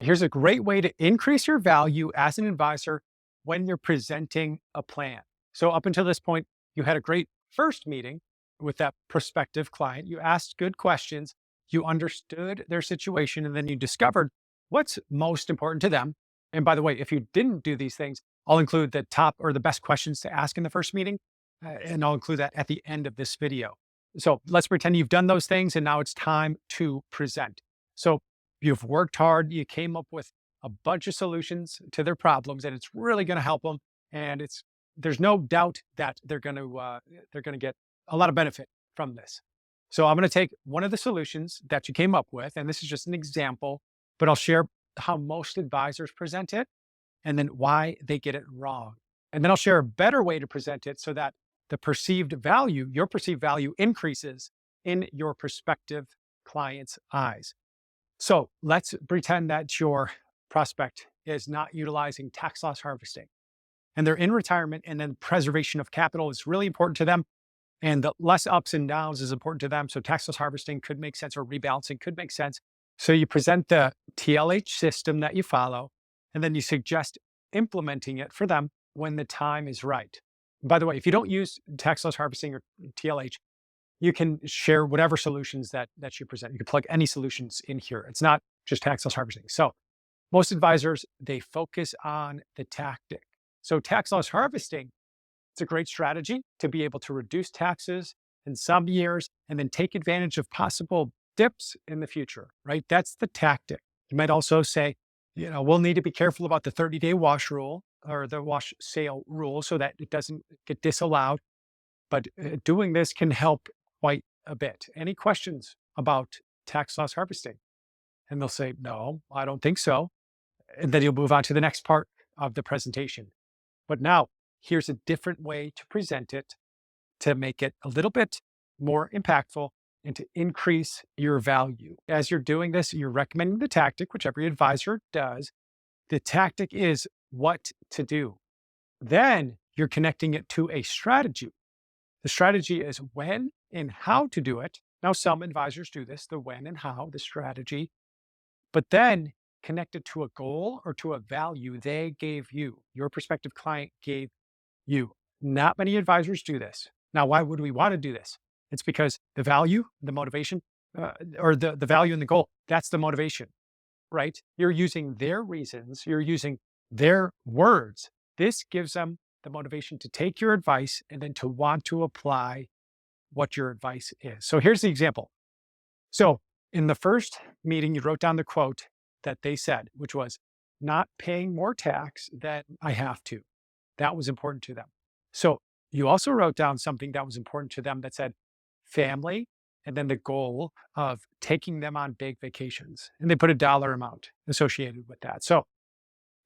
Here's a great way to increase your value as an advisor when you're presenting a plan. So, up until this point, you had a great first meeting with that prospective client. You asked good questions, you understood their situation, and then you discovered what's most important to them. And by the way, if you didn't do these things, I'll include the top or the best questions to ask in the first meeting, and I'll include that at the end of this video. So, let's pretend you've done those things and now it's time to present. So, you've worked hard, you came up with a bunch of solutions to their problems, and it's really going to help them. And there's no doubt that they're going to get a lot of benefit from this. So I'm going to take one of the solutions that you came up with, and this is just an example, but I'll share how most advisors present it and then why they get it wrong. And then I'll share a better way to present it so that your perceived value increases in your prospective client's eyes. So let's pretend that your prospect is not utilizing tax loss harvesting and they're in retirement, and then preservation of capital is really important to them. And the less ups and downs is important to them. So tax loss harvesting could make sense, or rebalancing could make sense. So you present the TLH system that you follow, and then you suggest implementing it for them when the time is right. By the way, if you don't use tax loss harvesting or TLH, you can share whatever solutions that you present. You can plug any solutions in here. It's not just tax loss harvesting. So most advisors, they focus on the tactic. So tax loss harvesting, it's a great strategy to be able to reduce taxes in some years and then take advantage of possible dips in the future, right? That's the tactic. You might also say, we'll need to be careful about the 30-day wash rule or the wash sale rule so that it doesn't get disallowed. But doing this can help quite a bit. Any questions about tax loss harvesting? And they'll say, no, I don't think so. And then you'll move on to the next part of the presentation. But now here's a different way to present it to make it a little bit more impactful and to increase your value. As you're doing this, you're recommending the tactic, which every advisor does. The tactic is what to do. Then you're connecting it to a strategy. The strategy is when and how to do it. Now, some advisors do this, the when and how, the strategy, but then connect it to a goal or to a value they gave you, your prospective client gave you. Not many advisors do this. Now, why would we want to do this? It's because the value, the motivation, or the value and the goal, that's the motivation, right? You're using their reasons, you're using their words. This gives them the motivation to take your advice and then to want to apply what your advice is. So here's the example. So in the first meeting, you wrote down the quote that they said, which was, not paying more tax than I have to. That was important to them. So you also wrote down something that was important to them that said family, and then the goal of taking them on big vacations. And they put a dollar amount associated with that. So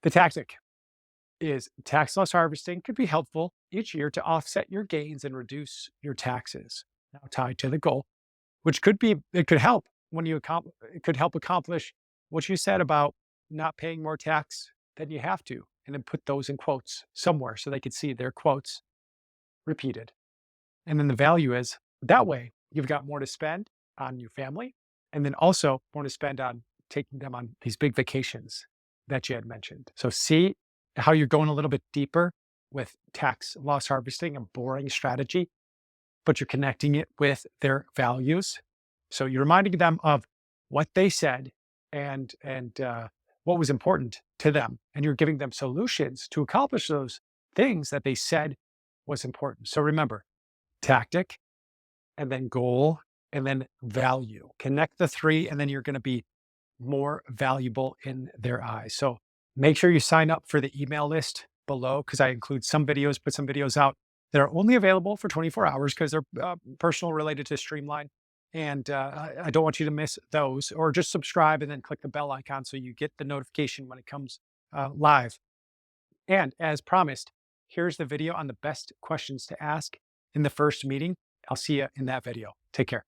the tactic is tax loss harvesting could be helpful each year to offset your gains and reduce your taxes. Now tied to the goal, which it could help it could help accomplish what you said about not paying more tax than you have to, and then put those in quotes somewhere so they could see their quotes repeated. And then the value is that way you've got more to spend on your family, and then also more to spend on taking them on these big vacations that you had mentioned. So see how you're going a little bit deeper with tax loss harvesting, a boring strategy, but you're connecting it with their values. So you're reminding them of what they said and what was important to them, and you're giving them solutions to accomplish those things that they said was important. So remember, tactic, and then goal, and then value. Connect the three, and then you're going to be more valuable in their eyes. So make sure you sign up for the email list below, because I include put some videos out that are only available for 24 hours because they're personal, related to Streamline. And I don't want you to miss those, or just subscribe and then click the bell icon so you get the notification when it comes live. And as promised, here's the video on the best questions to ask in the first meeting. I'll see you in that video. Take care.